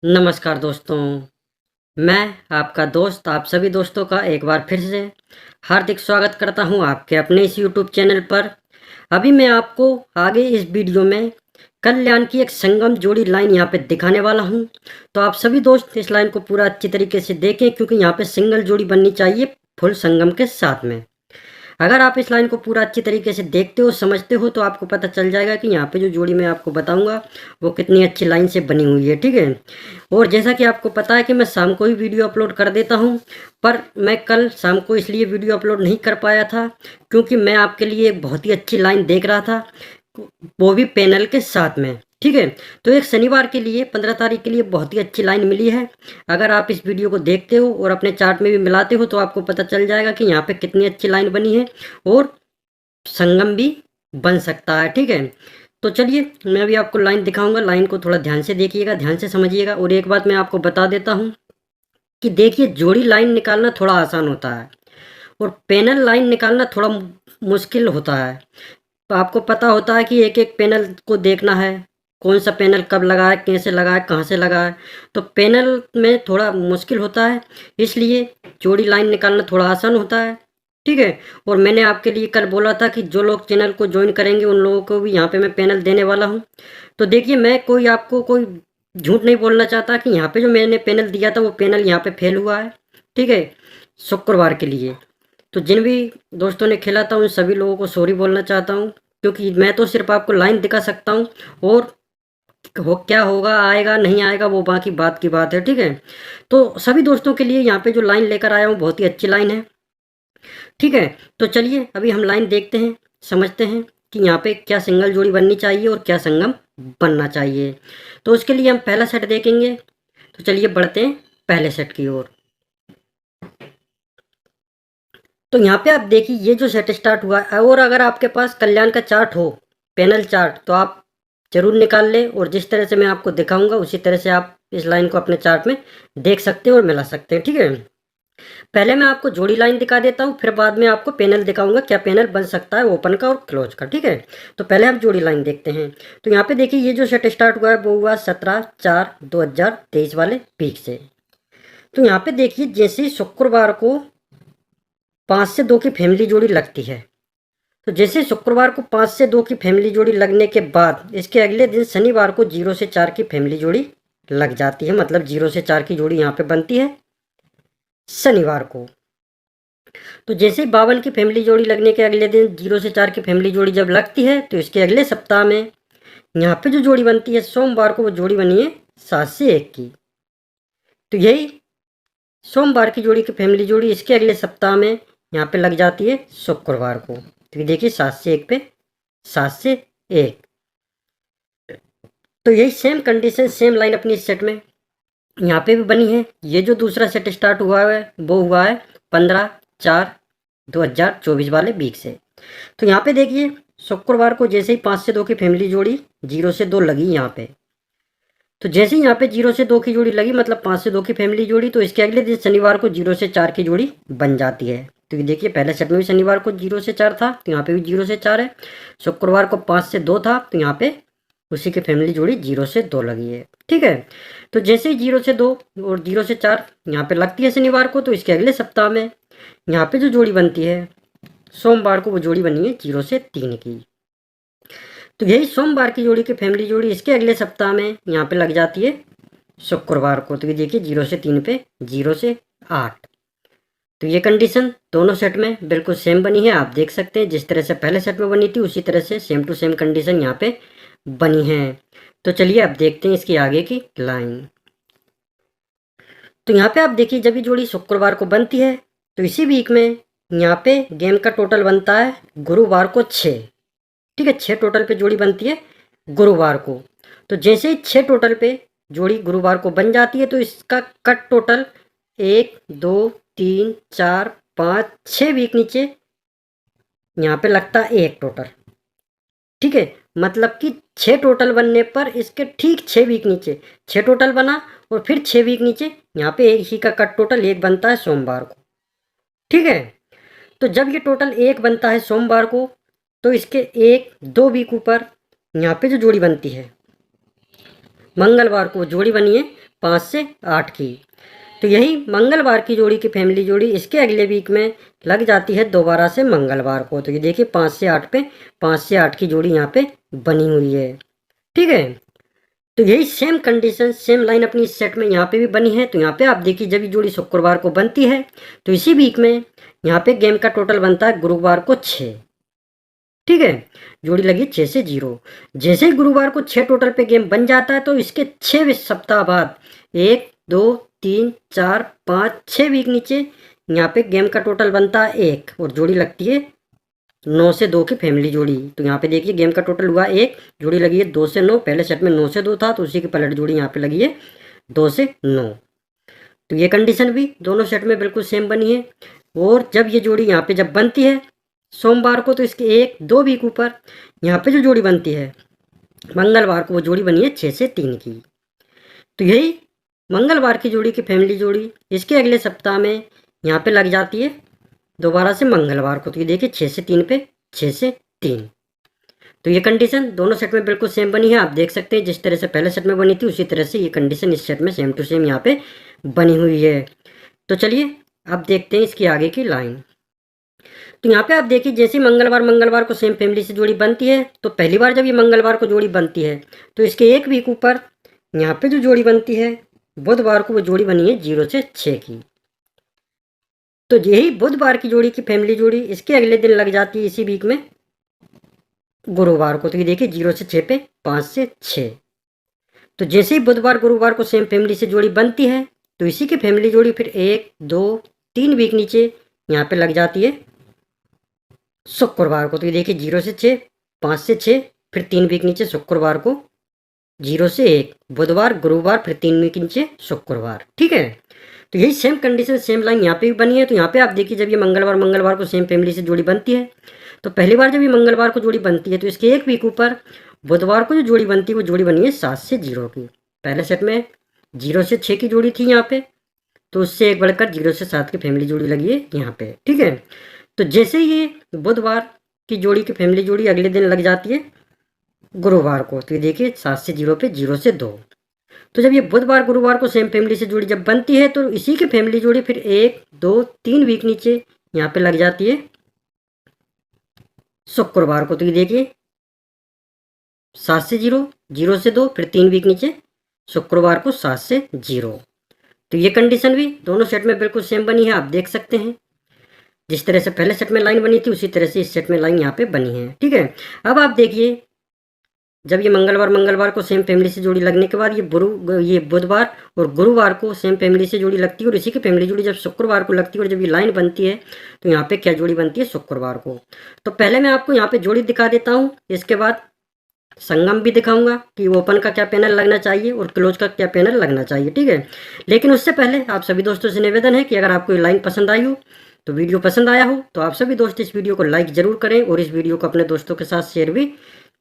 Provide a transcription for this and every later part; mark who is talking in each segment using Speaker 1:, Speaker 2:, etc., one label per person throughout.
Speaker 1: नमस्कार दोस्तों, मैं आपका दोस्त आप सभी दोस्तों का एक बार फिर से हार्दिक स्वागत करता हूं आपके अपने इस यूट्यूब चैनल पर। अभी मैं आपको आगे इस वीडियो में कल्याण की एक संगम जोड़ी लाइन यहाँ पे दिखाने वाला हूं। तो आप सभी दोस्त इस लाइन को पूरा अच्छी तरीके से देखें, क्योंकि यहाँ पे सिंगल जोड़ी बननी चाहिए फुल संगम के साथ में। अगर आप इस लाइन को पूरा अच्छी तरीके से देखते हो, समझते हो, तो आपको पता चल जाएगा कि यहाँ पे जो जोड़ी मैं आपको बताऊंगा वो कितनी अच्छी लाइन से बनी हुई है। ठीक है। और जैसा कि आपको पता है कि मैं शाम को ही वीडियो अपलोड कर देता हूँ, पर मैं कल शाम को इसलिए वीडियो अपलोड नहीं कर पाया था क्योंकि मैं आपके लिए एक बहुत ही अच्छी लाइन देख रहा था, वो भी पैनल के साथ में। ठीक है। तो एक शनिवार के लिए 15 तारीख के लिए बहुत ही अच्छी लाइन मिली है। अगर आप इस वीडियो को देखते हो और अपने चार्ट में भी मिलाते हो तो आपको पता चल जाएगा कि यहाँ पे कितनी अच्छी लाइन बनी है और संगम भी बन सकता है। ठीक है। तो चलिए मैं अभी आपको लाइन दिखाऊंगा। लाइन को थोड़ा ध्यान से देखिएगा, ध्यान से समझिएगा। और एक बात मैं आपको बता देता हूँ कि देखिए, जोड़ी लाइन निकालना थोड़ा आसान होता है और पैनल लाइन निकालना थोड़ा मुश्किल होता है। तो आपको पता होता है कि एक एक पैनल को देखना है, कौन सा पैनल कब लगा है, कैसे लगा है, कहाँ से लगा है। तो पैनल में थोड़ा मुश्किल होता है, इसलिए जोड़ी लाइन निकालना थोड़ा आसान होता है। ठीक है। और मैंने आपके लिए कल बोला था कि जो लोग चैनल को ज्वाइन करेंगे उन लोगों को भी यहाँ पे मैं पैनल देने वाला हूँ। तो देखिए, मैं कोई आपको कोई झूठ नहीं बोलना चाहता कि यहाँ पे जो मैंने पैनल दिया था वो पैनल यहाँ पे फेल हुआ है। ठीक है। शुक्रवार के लिए तो जिन भी दोस्तों ने खेला था उन सभी लोगों को सॉरी बोलना चाहता हूँ, क्योंकि मैं तो सिर्फ आपको लाइन दिखा सकता हूँ और हो क्या होगा, आएगा नहीं आएगा, वो बाकी बात की बात है। ठीक है। तो सभी दोस्तों के लिए यहाँ पे जो लाइन लेकर आया हूँ बहुत ही अच्छी लाइन है। ठीक है। तो चलिए अभी हम लाइन देखते हैं, समझते हैं कि यहाँ पे क्या सिंगल जोड़ी बननी चाहिए और क्या संगम बनना चाहिए। तो उसके लिए हम पहला सेट देखेंगे। तो चलिए बढ़ते हैं पहले सेट की ओर। तो यहाँ पे आप देखिए, ये जो सेट स्टार्ट हुआ है, और अगर आपके पास कल्याण का चार्ट हो, पैनल चार्ट, तो आप जरूर निकाल लें और जिस तरह से मैं आपको दिखाऊंगा उसी तरह से आप इस लाइन को अपने चार्ट में देख सकते हैं और मिला सकते हैं। ठीक है। पहले मैं आपको जोड़ी लाइन दिखा देता हूँ, फिर बाद में आपको पैनल दिखाऊंगा क्या पैनल बन सकता है ओपन का और क्लोज का। ठीक है। तो पहले हम जोड़ी लाइन देखते हैं। तो यहाँ पे देखिए, ये जो सेट स्टार्ट हुआ है वो हुआ 17/4/2023 वाले वीक से। तो यहाँ पे देखिए, जैसे ही शुक्रवार को 5 से 2 की फैमिली जोड़ी लगती है, तो जैसे शुक्रवार को 5 से 2 की फैमिली जोड़ी लगने के बाद इसके अगले दिन शनिवार को 0 से 4 की फैमिली जोड़ी लग जाती है, मतलब 0 से 4 की जोड़ी यहाँ पे बनती है शनिवार को। तो जैसे ही 52 की फैमिली जोड़ी लगने के अगले दिन 0 से 4 की फैमिली जोड़ी जब लगती है, तो इसके अगले सप्ताह में यहाँ पे जो जोड़ी बनती है सोमवार को, वो जोड़ी बनी है 7 से 1 की। तो यही सोमवार की जोड़ी की फैमिली जोड़ी इसके अगले सप्ताह में यहाँ पे लग जाती है शुक्रवार को। तो देखिए 7 से 1 पे 7 से 1। तो यही सेम कंडीशन, सेम लाइन अपनी इस सेट में यहाँ पे भी बनी है। ये जो दूसरा सेट स्टार्ट हुआ है वो हुआ है 15/4/2024 वाले वीक से। तो यहाँ पे देखिए, शुक्रवार को जैसे ही 5 से 2 की फैमिली जोड़ी 0 से 2 लगी यहाँ पे, तो जैसे ही यहाँ पे 0 से 2 की जोड़ी लगी, मतलब 5 से 2 की फैमिली जोड़ी, तो इसके अगले दिन शनिवार को 0 से 4 की जोड़ी बन जाती है। तो ये देखिए, पहले सेट में भी शनिवार को 0 से 4 था, तो यहाँ पे भी 0 से 4 है। शुक्रवार को 5 से 2 था, तो यहाँ पे उसी की फैमिली जोड़ी 0 से 2 लगी है। ठीक है। तो जैसे ही 0 से 2 और 0 से 4 यहाँ पे लगती है शनिवार को, तो इसके अगले सप्ताह में यहाँ पे जो जोड़ी बनती है सोमवार को, वो जोड़ी बनी है 0 से 3 की। तो यही सोमवार की जोड़ी की फैमिली जोड़ी इसके अगले सप्ताह में यहाँ पे लग जाती है शुक्रवार को। तो ये देखिए 0 से 3 पे 0 से 8। तो ये कंडीशन दोनों सेट में बिल्कुल सेम बनी है। आप देख सकते हैं जिस तरह से पहले सेट में बनी थी उसी तरह से सेम टू सेम कंडीशन यहाँ पे बनी है। तो चलिए अब देखते हैं इसकी आगे की लाइन। तो यहाँ पे आप देखिए, जब ये जोड़ी शुक्रवार को बनती है तो इसी वीक में यहाँ पे गेम का टोटल बनता है गुरुवार को 6। ठीक है। 6 टोटल पे जोड़ी बनती है गुरुवार को। तो जैसे ही 6 टोटल पे जोड़ी गुरुवार को बन जाती है, तो इसका कट टोटल 1 2 3 4 5 6 वीक नीचे यहाँ पे लगता है 1 टोटल। ठीक है। मतलब कि 6 टोटल बनने पर इसके ठीक 6 वीक नीचे 6 टोटल बना और फिर 6 वीक नीचे यहाँ पे एक ही का कट टोटल 1 बनता है सोमवार को। ठीक है। तो जब ये टोटल 1 बनता है सोमवार को, तो इसके 1 2 वीक ऊपर यहाँ पे जो जोड़ी बनती है मंगलवार को जोड़ी बनी है 5 से 8 की। तो यही मंगलवार की जोड़ी की फैमिली जोड़ी इसके अगले वीक में लग जाती है दोबारा से मंगलवार को। तो ये देखिए 5 से 8 पे 5 से 8 की जोड़ी यहाँ पे बनी हुई है। ठीक है, तो यही सेम कंडीशन सेम लाइन अपनी इस सेट में यहाँ पे भी बनी है। तो यहाँ पे आप देखिए जब ये जोड़ी शुक्रवार को बनती है तो इसी वीक में यहाँ पे गेम का टोटल बनता है गुरुवार को 6। ठीक है, जोड़ी लगी 6 से 0। जैसे ही गुरुवार को 6 टोटल पे गेम बन जाता है तो इसके 6 सप्ताह बाद 1 2 3 4 5 6 वीक नीचे यहाँ पे गेम का टोटल बनता है 1 और जोड़ी लगती है 9 से 2 की फैमिली जोड़ी। तो यहाँ पे देखिए गेम का टोटल हुआ 1, जोड़ी लगी है 2 से 9। पहले सेट में 9 से 2 था तो उसी की पलट जोड़ी यहाँ पे लगी है 2 से 9। तो ये कंडीशन भी दोनों सेट में बिल्कुल सेम बनी है। और जब ये जोड़ी यहाँ पे जब बनती है सोमवार को तो इसके 1 2 वीक ऊपर यहाँ पे जो जोड़ी बनती है मंगलवार को वो जोड़ी बनी है 6 से 3 की। तो यही मंगलवार की जोड़ी की फैमिली जोड़ी इसके अगले सप्ताह में यहाँ पे लग जाती है दोबारा से मंगलवार को। तो ये देखिए 6 से 3 पे 6 से 3। तो ये कंडीशन दोनों सेट में बिल्कुल सेम बनी है। आप देख सकते हैं जिस तरह से पहले सेट में बनी थी उसी तरह से ये कंडीशन इस सेट में सेम टू सेम यहाँ पे बनी हुई है। तो चलिए अब देखते हैं इसकी आगे की लाइन। तो यहाँ पे आप देखिए जैसे मंगलवार को सेम फैमिली से जोड़ी बनती है तो पहली बार जब ये मंगलवार को जोड़ी बनती है तो इसके 1 वीक ऊपर यहाँ पे जो जोड़ी बनती है बुधवार को वो जोड़ी बनी है 0 से 6 की। तो यही बुधवार की जोड़ी की फैमिली जोड़ी इसके अगले दिन लग जाती है इसी वीक में गुरुवार को। तो ये देखिए 0 से 6 पे 5 से 6। तो जैसे ही बुधवार गुरुवार को सेम फैमिली से जोड़ी बनती है तो इसी की फैमिली जोड़ी फिर 1 2 3 वीक नीचे यहाँ पे लग जाती है शुक्रवार को। तो ये देखिए 0 से 6 5 से 6 फिर 3 वीक नीचे शुक्रवार को 0 से 1 बुधवार गुरुवार फिर 3 वीक नीचे शुक्रवार। ठीक है, तो यही सेम कंडीशन सेम लाइन यहाँ पे भी बनी है। तो यहाँ पे आप देखिए जब ये मंगलवार को सेम फैमिली से जोड़ी बनती है तो पहली बार जब ये मंगलवार को जोड़ी बनती है तो इसके 1 वीक ऊपर बुधवार को जो जोड़ी बनती है वो जोड़ी बनी है 7 से 0 की। पहले सेट में 0 से 6 की जोड़ी थी यहाँ पे तो उससे एक बढ़कर 0 से 7 की फैमिली जोड़ी लगी है यहाँ पे। ठीक है, तो जैसे ये बुधवार की जोड़ी की फैमिली जोड़ी अगले दिन लग जाती है गुरुवार को। तो ये देखिए 7 से 0 पे 0 से 2। तो जब ये बुधवार गुरुवार को सेम फैमिली से जोड़ी जब बनती है तो इसी की फैमिली जोड़ी फिर 1 2 3 वीक नीचे यहाँ पे लग जाती है शुक्रवार को। तो ये देखिए 7 से 0 0 से 2 फिर 3 वीक नीचे शुक्रवार को 7 से 0। तो ये कंडीशन भी दोनों सेट में बिल्कुल सेम बनी है। आप देख सकते हैं जिस तरह से पहले सेट में लाइन बनी थी उसी तरह से इस सेट में लाइन यहाँ पे बनी है। ठीक है, अब आप देखिए जब ये मंगलवार को सेम फैमिली से जोड़ी लगने के बाद ये बुधवार और गुरुवार को सेम फैमिली से जोड़ी लगती है और इसी की फैमिली जोड़ी जब शुक्रवार को लगती है और जब ये लाइन बनती है तो यहाँ पे क्या जोड़ी बनती है शुक्रवार को। तो पहले मैं आपको यहाँ पे जोड़ी दिखा देता हूँ, इसके बाद संगम भी दिखाऊंगा कि ओपन का क्या पैनल लगना चाहिए और क्लोज का क्या पैनल लगना चाहिए। ठीक है, लेकिन उससे पहले आप सभी दोस्तों से निवेदन है कि अगर आपको ये लाइन पसंद आई हो तो वीडियो पसंद आया हो तो आप सभी दोस्त इस वीडियो को लाइक जरूर करें और इस वीडियो को अपने दोस्तों के साथ शेयर भी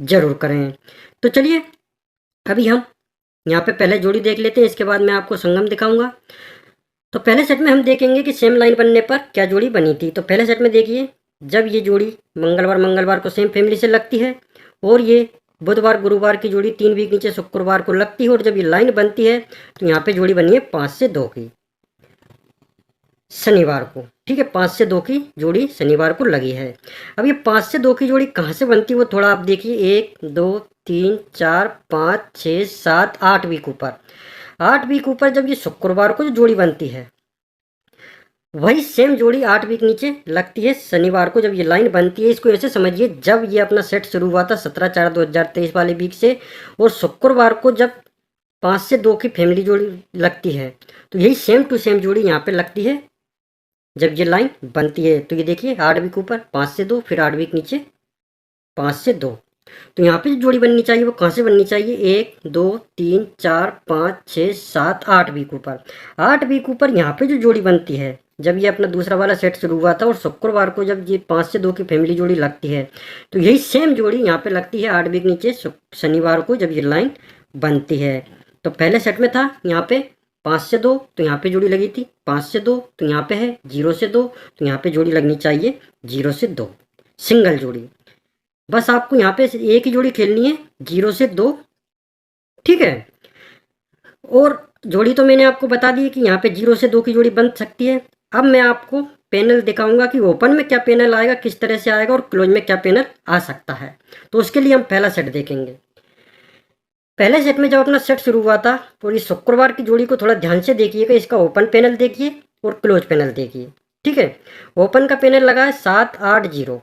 Speaker 1: जरूर करें। तो चलिए अभी हम यहाँ पे पहले जोड़ी देख लेते हैं, इसके बाद मैं आपको संगम दिखाऊंगा। तो पहले सेट में हम देखेंगे कि सेम लाइन बनने पर क्या जोड़ी बनी थी। तो पहले सेट में देखिए जब ये जोड़ी मंगलवार को सेम फैमिली से लगती है और ये बुधवार गुरुवार की जोड़ी 3 वीक नीचे शुक्रवार को लगती है और जब ये लाइन बनती है तो यहाँ पे जोड़ी बनी है 5 से 2 की शनिवार को। ठीक है, 5 से 2 की जोड़ी शनिवार को लगी है। अब ये 5 से 2 की जोड़ी कहाँ से बनती है वो थोड़ा आप देखिए 1 2 3 4 5 6 7 8 वीक ऊपर 8 वीक ऊपर जब ये शुक्रवार को जो जोड़ी बनती है वही सेम जोड़ी 8 वीक नीचे लगती है शनिवार को जब ये लाइन बनती है। इसको ऐसे समझिए जब ये अपना सेट शुरू हुआ था 17/4/2023 वाले वीक से और शुक्रवार को जब 5 से 2 की फैमिली जोड़ी लगती है तो यही सेम टू सेम जोड़ी यहाँ पे लगती है जब ये लाइन बनती है। तो ये देखिए 8 वीक ऊपर 5 से 2 फिर 8 वीक नीचे 5 से 2। तो यहाँ पे जो जोड़ी बननी चाहिए वो कहाँ से बननी चाहिए 1 2 3 4 5 6 7 8 वीक ऊपर 8 वीक ऊपर यहाँ पे जो जोड़ी बनती है जब ये अपना दूसरा वाला सेट शुरू हुआ था और शुक्रवार को जब ये 5 से 2 की फैमिली जोड़ी लगती है तो यही सेम जोड़ी यहाँ पे लगती है 8 वीक नीचे शनिवार को जब ये लाइन बनती है। तो पहले सेट में था यहाँ पे 5 से 2 तो यहाँ पे जोड़ी लगी थी 5 से 2 तो यहाँ पे है 0 से 2 तो यहाँ पे जोड़ी लगनी चाहिए 0 से 2 सिंगल जोड़ी। बस आपको यहाँ पे एक ही जोड़ी खेलनी है 0 से 2। ठीक है, और जोड़ी तो मैंने आपको बता दी कि यहाँ पे 0 से 2 की जोड़ी बन सकती है। अब मैं आपको पैनल दिखाऊंगा कि ओपन में क्या पैनल आएगा, किस तरह से आएगा, और क्लोज में क्या पैनल आ सकता है। तो उसके लिए हम पहला सेट देखेंगे। पहले सेट में जब अपना सेट शुरू हुआ था, तो इस शुक्रवार की जोड़ी को थोड़ा ध्यान से देखिएगा। इसका ओपन पैनल देखिए और क्लोज पैनल देखिए। ठीक है, ओपन का पैनल लगा है 780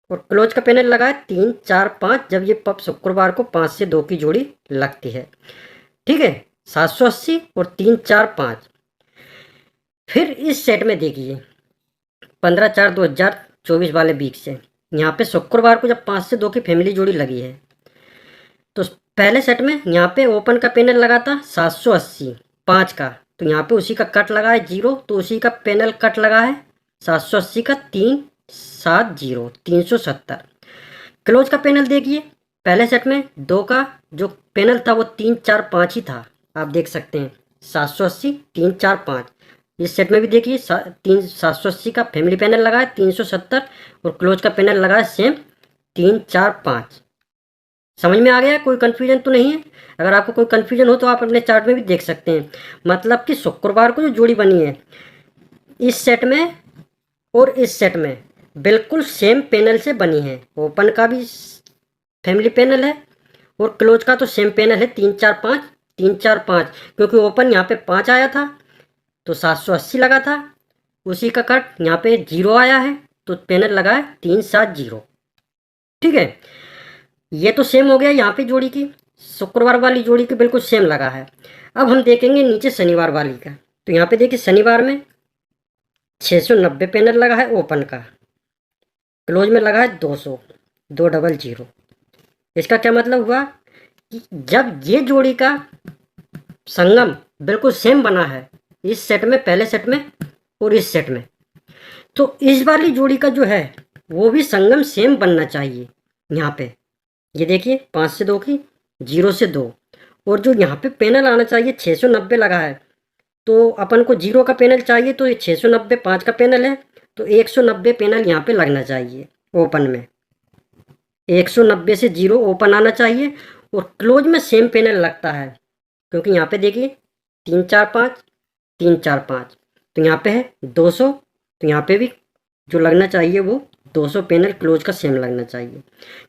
Speaker 1: और क्लोज का पैनल लगा है 3 4 5। जब ये पब शुक्रवार को 5 से 2 की जोड़ी लगती है, ठीक है, 780 और 3 4 5। फिर इस सेट में देखिए 15/4/2024 वाले वीक से यहाँ पे शुक्रवार को जब 5 से 2 की फैमिली जोड़ी लगी है, तो पहले सेट में यहाँ पे ओपन का पैनल लगा था 780 5 का, तो यहाँ पे उसी का कट लगा है 0, तो उसी का पैनल कट लगा है 780 का 370 370। क्लोज का पैनल देखिए, पहले सेट में 2 का जो पैनल था वो 3 4 5 ही था। आप देख सकते हैं 780 3 4 5। इस सेट में भी देखिए 780 का फैमिली पैनल लगा है 370 और क्लोज का पैनल लगा है सेम 3 4 5। समझ में आ गया? कोई कन्फ्यूजन तो नहीं है? अगर आपको कोई कन्फ्यूजन हो तो आप अपने चार्ट में भी देख सकते हैं। मतलब कि शुक्रवार को जो जोड़ी बनी है इस सेट में और इस सेट में बिल्कुल सेम पैनल से बनी है। ओपन का भी फैमिली पैनल है और क्लोज का तो सेम पैनल है 3 4 5 3 4 5। क्योंकि ओपन यहाँ पे 5 आया था तो 780 लगा था, उसी का कट यहाँ पे 0 आया है तो पैनल लगा है 370। ठीक है, ये तो सेम हो गया यहाँ पे जोड़ी की, शुक्रवार वाली जोड़ी की बिल्कुल सेम लगा है। अब हम देखेंगे नीचे शनिवार वाली का। तो यहाँ पे देखिए शनिवार में 690 पैनल लगा है ओपन का, क्लोज में लगा है 200 200। इसका क्या मतलब हुआ कि जब ये जोड़ी का संगम बिल्कुल सेम बना है इस सेट में, पहले सेट में और इस सेट में, तो इस वाली जोड़ी का जो है वो भी संगम सेम बनना चाहिए। यहाँ पे ये देखिए 5 से 2 की, 0 से 2, और जो यहाँ पे पैनल आना चाहिए 690 लगा है, तो अपन को 0 का पैनल चाहिए, तो ये 690 5 का पैनल है तो 190 पैनल यहाँ पे लगना चाहिए ओपन में। 190 से 0 ओपन आना चाहिए और क्लोज में सेम पैनल लगता है। क्योंकि यहाँ पे देखिए 3 4 5 3 4 5, तो यहाँ पे है 200, तो यहाँ पे भी जो लगना चाहिए वो 200 पैनल क्लोज का सेम लगना चाहिए,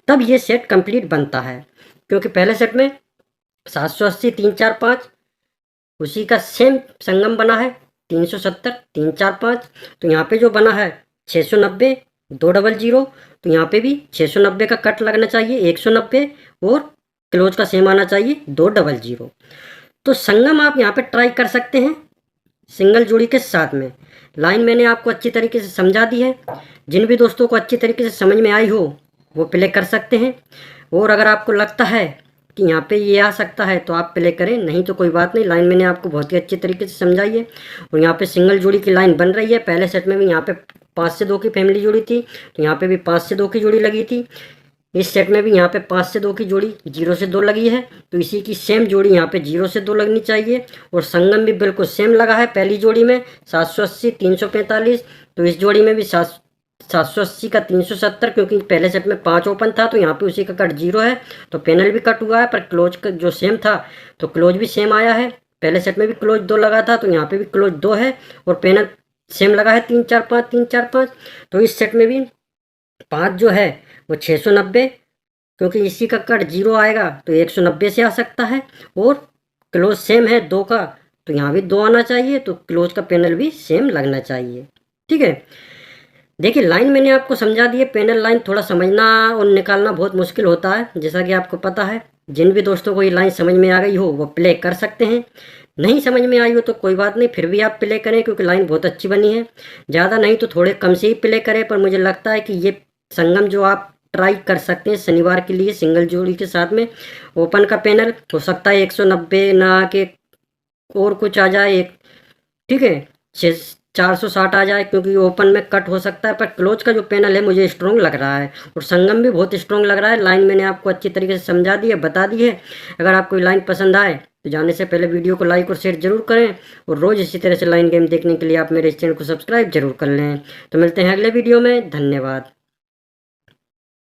Speaker 1: तब ये सेट कंप्लीट बनता है। क्योंकि पहले सेट में 780 3 4 5 उसी का सेम संगम बना है 370 3 4 5, तो यहाँ पे जो बना है 690 200, तो यहाँ पे भी 690 का कट लगना चाहिए 190 और क्लोज का सेम आना चाहिए 200। तो संगम आप यहाँ पे ट्राई कर सकते हैं सिंगल जोड़ी के साथ में। लाइन मैंने आपको अच्छी तरीके से समझा दी है, जिन भी दोस्तों को अच्छी तरीके से समझ में आई हो वो प्ले कर सकते हैं। और अगर आपको लगता है कि यहाँ पे ये आ सकता है तो आप प्ले करें, नहीं तो कोई बात नहीं। लाइन मैंने आपको बहुत ही अच्छी तरीके से समझाई है और यहाँ पे सिंगल जोड़ी की लाइन बन रही है। पहले सेट में भी यहाँ पे 5 से 2 की फैमिली जोड़ी थी, तो यहाँ पे भी 5 से 2 की जोड़ी लगी थी। इस सेट में भी यहाँ पे 5 से 2 की जोड़ी 0 से 2 लगी है, तो इसी की सेम जोड़ी यहाँ पे 0 से 2 लगनी चाहिए। और संगम भी बिल्कुल सेम लगा है पहली जोड़ी में 780 345, तो इस जोड़ी में भी 780 का 370। क्योंकि पहले सेट में 5 ओपन था तो यहाँ पे उसी का कट 0 है, तो पैनल भी कट हुआ है, पर क्लोज का जो सेम था तो क्लोज भी सेम आया है। पहले सेट में भी क्लोज 2 लगा था तो यहाँ पे भी क्लोज 2 है और पैनल सेम लगा है 3 4 5 3 4 5। तो इस सेट में भी 5 जो है वो 690, क्योंकि इसी का कट 0 आएगा तो 190 से आ सकता है, और क्लोज सेम है 2 का तो यहाँ भी 2 आना चाहिए, तो क्लोज का पैनल भी सेम लगना चाहिए। ठीक है, देखिए लाइन मैंने आपको समझा दी है। पैनल लाइन थोड़ा समझना और निकालना बहुत मुश्किल होता है, जैसा कि आपको पता है। जिन भी दोस्तों को ये लाइन समझ में आ गई हो वो प्ले कर सकते हैं, नहीं समझ में आई हो तो कोई बात नहीं, फिर भी आप प्ले करें क्योंकि लाइन बहुत अच्छी बनी है। ज़्यादा नहीं तो थोड़े कम से ही प्ले करें, पर मुझे लगता है कि ये संगम जो आप ट्राई कर सकते हैं शनिवार के लिए सिंगल जोड़ी के साथ में। ओपन का पैनल हो सकता है 190 ना आके और कुछ आ जाए एक, ठीक है, 460 आ जाए, क्योंकि ओपन में कट हो सकता है। पर क्लोज का जो पैनल है मुझे स्ट्रॉन्ग लग रहा है और संगम भी बहुत स्ट्रॉन्ग लग रहा है। लाइन मैंने आपको अच्छी तरीके से समझा दी है, बता दी है। अगर आपको लाइन पसंद आए तो जाने से पहले वीडियो को लाइक और शेयर जरूर करें, और रोज़ इसी तरह से लाइन गेम देखने के लिए आप मेरे इस चैनल को सब्सक्राइब जरूर कर लें। तो मिलते हैं अगले वीडियो में, धन्यवाद।